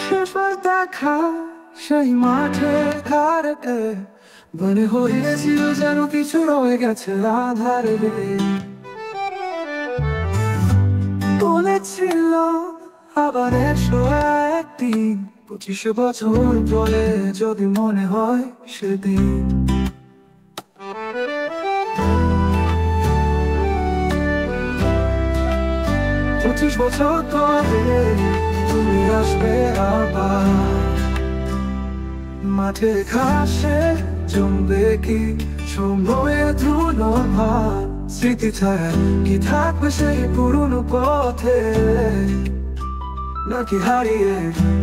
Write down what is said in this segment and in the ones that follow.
শেষবার দেখা সেই মাঠে ঘাটে মনে হয়েছিল যেন কিছু রয়ে গেছে আধারে। বলেছিল আবার এসো একদিন, 25 বছর পরে যদি মনে হয় সেদিন। 25 বছর পরে তুমি আসবে আবার, মাঠে ঘাসে জমবে কি সময়ের ধুলো ভার। স্মৃতি ছায়া কি থাকবে সেই পুরনো পথে, নাকি হারিয়ে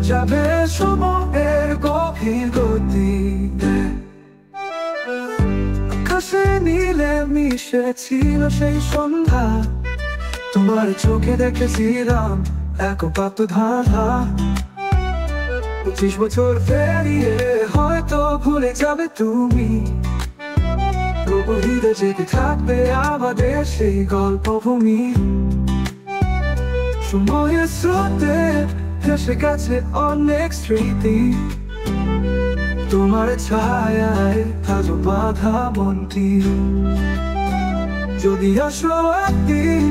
যাবে সময়ের গভীর গতিতে। আকাশে নীলে মিশেছিল সেই সন্ধ্যা, তোমার চোখে দেখেছিলাম এক প্রাপ্ত ধাঁধা। 25 বছর পেরিয়ে হয়তো ভুলে যাবে তুমি, তবু হৃদয়ে জেগে থাকবে আমাদের সেই গল্পভূমি। সময়ের স্রোতে ভেসে গেছে অনেক স্মৃতি, তোমার ছায়ায় আজও বাঁধা মনটি। যদি আসো একদিন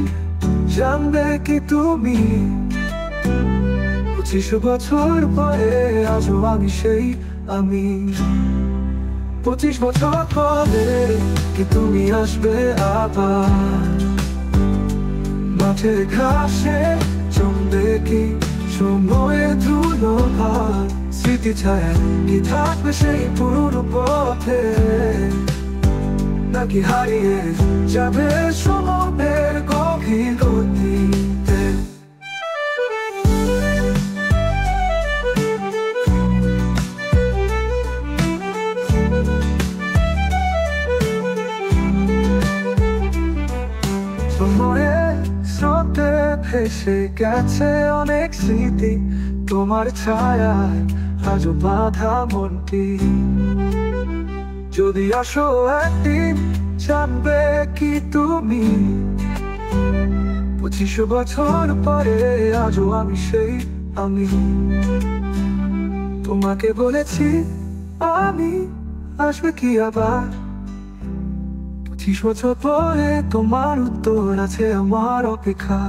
জানবে কি তুমি, 25 বছর পরে আজও আমি সেই আমি। 25 বছর পরে কি তুমি আসবে আবার, মাঠে ঘাসে জমবে কি সময়ে ধুলো ভার। স্মৃতি ছায়া কি থাকবে সেই পুরনো পথে, নাকি হারিয়ে যাবে সময়ের গভীর গতিতে। সময়ের স্রোতে ভেসে গেছে অনেক স্মৃতি, তোমার ছায়ায় আজও বাঁধা মনটি। যদি আসো একদিন জানবে কি তুমি, 25 বছর পরে আজও আমি সেই আমি। তোমাকে বলেছি আমি আসবে কি আবার, 25 বছর পরে তোমার উত্তর আছে আমার অপেক্ষা।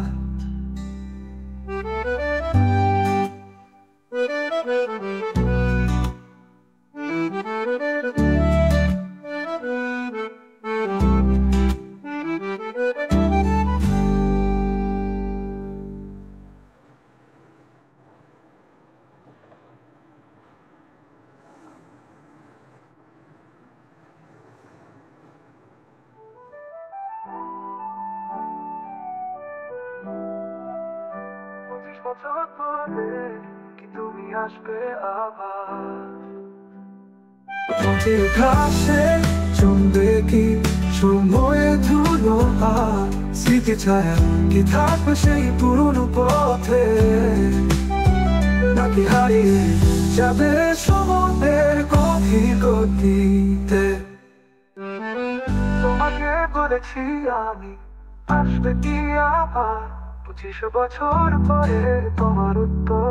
বছর পরে কি তুমি আসবে আবার, মাঠে ঘাসে জমবে কি সময়ে ধুলো ভার। স্মৃতি ছায়া কি থাকবে সেই পুরনো পথে, নাকি হারিয়ে যাবে সময়ের গভীর গতিতে। তোমাকে বলেছি আমি আসবে কি আবার, 25 বছর পরে তোমার উত্তর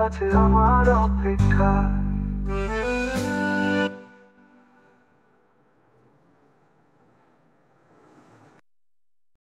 আছে আমার অপেক্ষা।